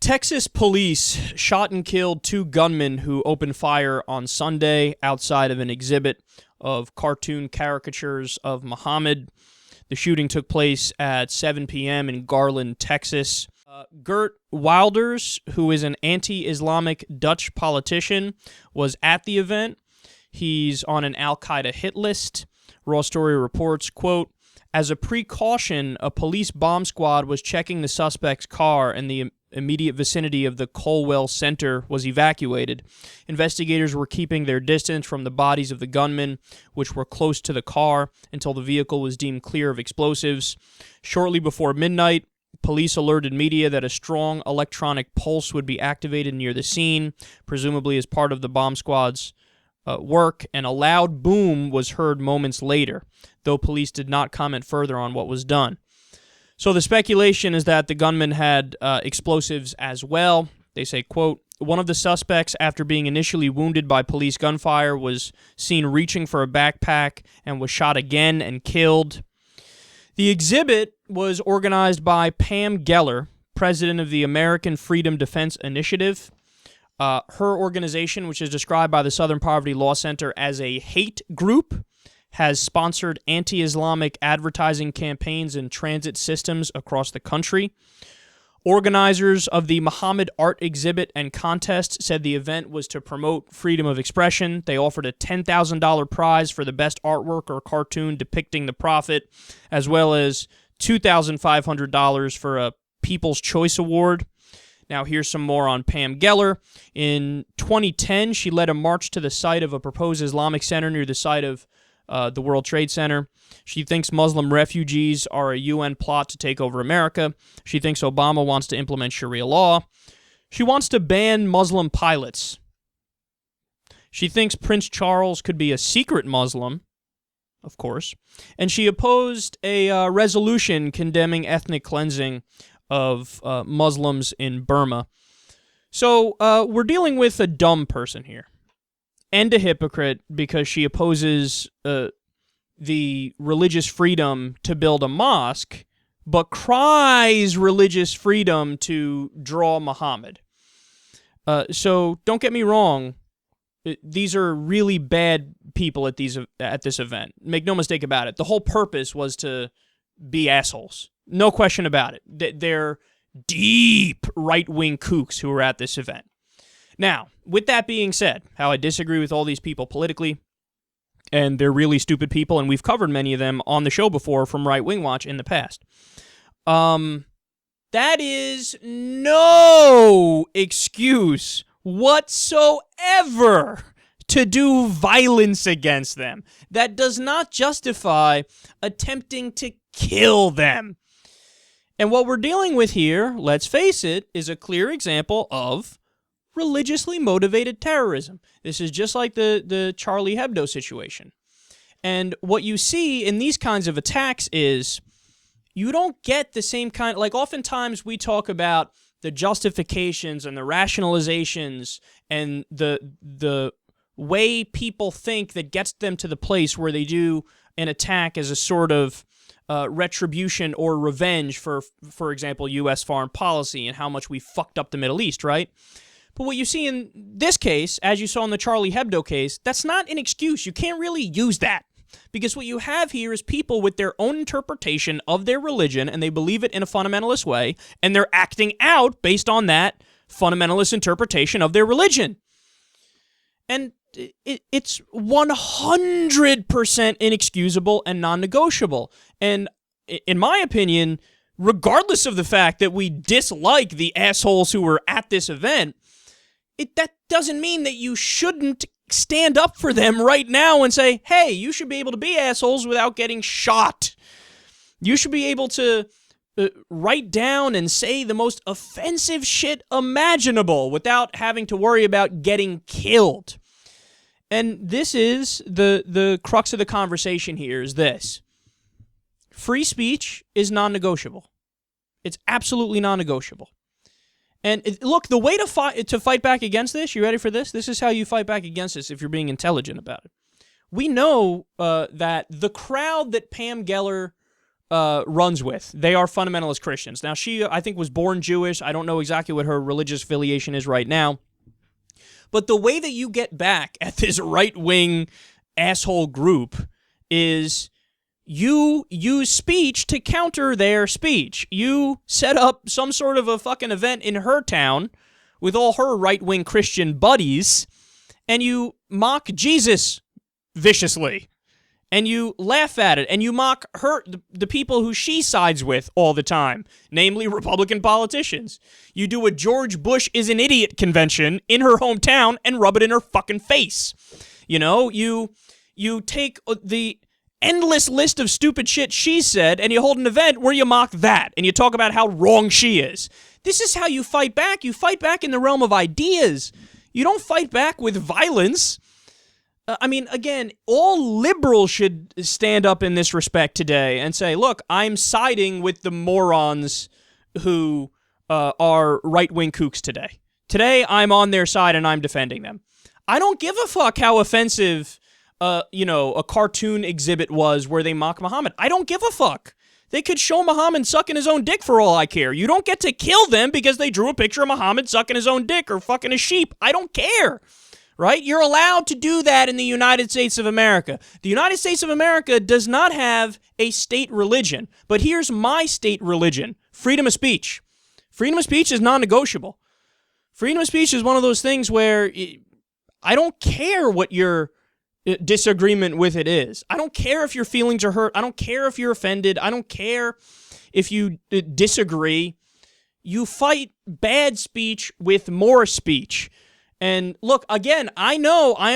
Texas police shot and killed 2 gunmen who opened fire on Sunday outside of an exhibit of cartoon caricatures of Muhammad. The shooting took place at 7 p.m. in Garland, Texas. Geert Wilders, who is an anti-Islamic Dutch politician, was at the event. He's on an al-Qaeda hit list. Raw Story reports, quote, "As a precaution, a police bomb squad was checking the suspect's car and the immediate vicinity of the Colwell Center was evacuated. Investigators were keeping their distance from the bodies of the gunmen, which were close to the car, until the vehicle was deemed clear of explosives. Shortly before midnight, police alerted media that a strong electronic pulse would be activated near the scene, presumably as part of the bomb squad's work, and a loud boom was heard moments later, though police did not comment further on what was done." So the speculation is that the gunman had explosives as well. They say, quote, "One of the suspects, after being initially wounded by police gunfire, was seen reaching for a backpack and was shot again and killed." The exhibit was organized by Pam Geller, president of the American Freedom Defense Initiative. Her organization, which is described by the Southern Poverty Law Center as a hate group, has sponsored anti-Islamic advertising campaigns in transit systems across the country. Organizers of the Muhammad art exhibit and contest said the event was to promote freedom of expression. They offered a $10,000 prize for the best artwork or cartoon depicting the Prophet, as well as $2,500 for a People's Choice Award. Now, here's some more on Pam Geller. In 2010, she led a march to the site of a proposed Islamic center near the site of the World Trade Center. She thinks Muslim refugees are a UN plot to take over America. She thinks Obama wants to implement Sharia law. She wants to ban Muslim pilots. She thinks Prince Charles could be a secret Muslim, of course. And she opposed a resolution condemning ethnic cleansing of Muslims in Burma. So we're dealing with a dumb person here. And a hypocrite, because she opposes the religious freedom to build a mosque, but cries religious freedom to draw Muhammad. So don't get me wrong, these are really bad people at this event. Make no mistake about it. The whole purpose was to be assholes. No question about it. They're deep right-wing kooks who are at this event. Now, with that being said, how I disagree with all these people politically, and they're really stupid people, and we've covered many of them on the show before from Right Wing Watch in the past. That is no excuse whatsoever to do violence against them. That does not justify attempting to kill them. And what we're dealing with here, let's face it, is a clear example of religiously motivated terrorism. This is just like the Charlie Hebdo situation. And what you see in these kinds of attacks is you don't get the same kind, like oftentimes we talk about the justifications and the rationalizations and the way people think that gets them to the place where they do an attack as a sort of retribution or revenge for example, U.S. foreign policy and how much we fucked up the Middle East, right? But what you see in this case, as you saw in the Charlie Hebdo case, that's not an excuse. You can't really use that. Because what you have here is people with their own interpretation of their religion, and they believe it in a fundamentalist way, and they're acting out based on that fundamentalist interpretation of their religion. And it's 100% inexcusable and non-negotiable. And in my opinion, regardless of the fact that we dislike the assholes who were at this event, that doesn't mean that you shouldn't stand up for them right now and say, hey, you should be able to be assholes without getting shot. You should be able to write down and say the most offensive shit imaginable without having to worry about getting killed. And this is the crux of the conversation here is this. Free speech is non-negotiable. It's absolutely non-negotiable. And look, the way to fight back against this, you ready for this? This is how you fight back against this if you're being intelligent about it. We know that the crowd that Pam Geller runs with. They are fundamentalist Christians. Now, she, I think, was born Jewish. I don't know exactly what her religious affiliation is right now. But the way that you get back at this right-wing asshole group is you use speech to counter their speech. You set up some sort of a fucking event in her town with all her right-wing Christian buddies, and you mock Jesus viciously. And you laugh at it, and you mock her, the people who she sides with all the time, namely Republican politicians. You do a George Bush is an idiot convention in her hometown and rub it in her fucking face. You know, you take the endless list of stupid shit she said, and you hold an event where you mock that, and you talk about how wrong she is. This is how you fight back. You fight back in the realm of ideas. You don't fight back with violence. I mean, again, all liberals should stand up in this respect today and say, look, I'm siding with the morons who are right-wing kooks today. Today, I'm on their side and I'm defending them. I don't give a fuck how offensive, a cartoon exhibit was where they mock Muhammad. I don't give a fuck. They could show Muhammad sucking his own dick for all I care. You don't get to kill them because they drew a picture of Muhammad sucking his own dick or fucking a sheep. I don't care. Right? You're allowed to do that in the United States of America. The United States of America does not have a state religion, but here's my state religion, freedom of speech. Freedom of speech is non-negotiable. Freedom of speech is one of those things where I don't care what your disagreement with it is. I don't care if your feelings are hurt. I don't care if you're offended. I don't care if you disagree. You fight bad speech with more speech. And look, again, I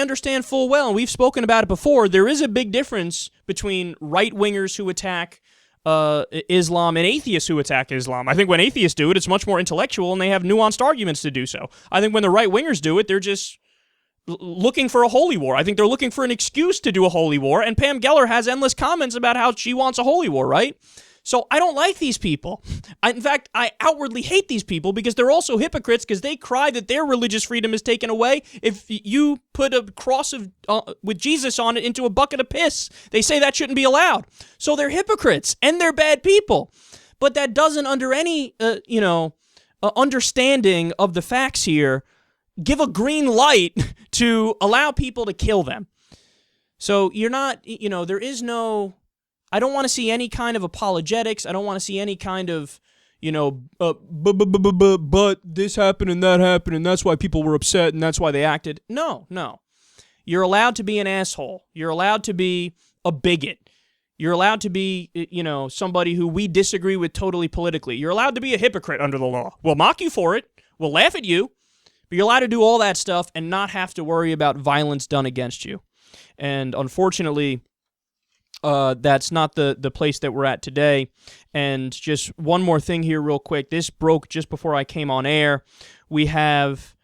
understand full well, and we've spoken about it before, there is a big difference between right-wingers who attack Islam and atheists who attack Islam. I think when atheists do it, it's much more intellectual, and they have nuanced arguments to do so. I think when the right-wingers do it, they're just looking for a holy war. I think they're looking for an excuse to do a holy war, and Pam Geller has endless comments about how she wants a holy war, right? So I don't like these people. In fact, I outwardly hate these people because they're also hypocrites because they cry that their religious freedom is taken away if you put a cross of with Jesus on it into a bucket of piss. They say that shouldn't be allowed. So they're hypocrites and they're bad people. But that doesn't, under any understanding of the facts here, give a green light to allow people to kill them. So you're not, there is no... I don't want to see any kind of apologetics. I don't want to see any kind of, but this happened and that happened and that's why people were upset and that's why they acted. No. You're allowed to be an asshole. You're allowed to be a bigot. You're allowed to be, somebody who we disagree with totally politically. You're allowed to be a hypocrite under the law. We'll mock you for it. We'll laugh at you. But you're allowed to do all that stuff and not have to worry about violence done against you. And unfortunately... that's not the place that we're at today. And just one more thing here real quick. This broke just before I came on air. We have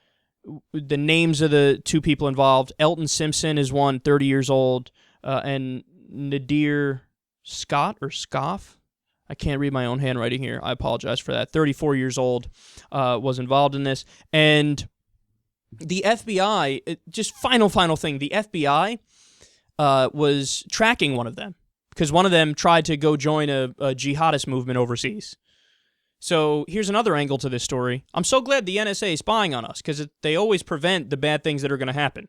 the names of the two people involved. Elton Simpson is one, 30 years old, and Nadir Scott or Scoff. I can't read my own handwriting here. I apologize for that. 34 years old, was involved in this. And the FBI, just final thing, the FBI... was tracking one of them because one of them tried to go join a jihadist movement overseas. So here's another angle to this story. I'm so glad the NSA is spying on us because they always prevent the bad things that are going to happen.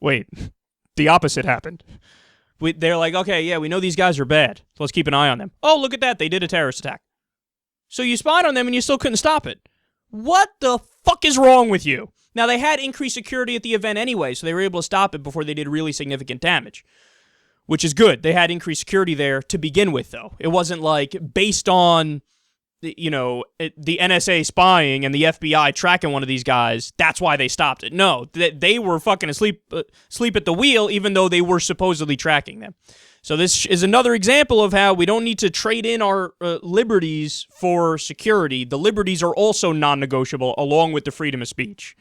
Wait, the opposite happened. They're like, okay, yeah, we know these guys are bad, so let's keep an eye on them. Oh, look at that, they did a terrorist attack. So you spied on them and you still couldn't stop it. What the fuck is wrong with you? Now, they had increased security at the event anyway, so they were able to stop it before they did really significant damage, which is good. They had increased security there to begin with, though. It wasn't like based on, the NSA spying and the FBI tracking one of these guys, that's why they stopped it. No, they were fucking asleep at the wheel, even though they were supposedly tracking them. So this is another example of how we don't need to trade in our liberties for security. The liberties are also non-negotiable, along with the freedom of speech.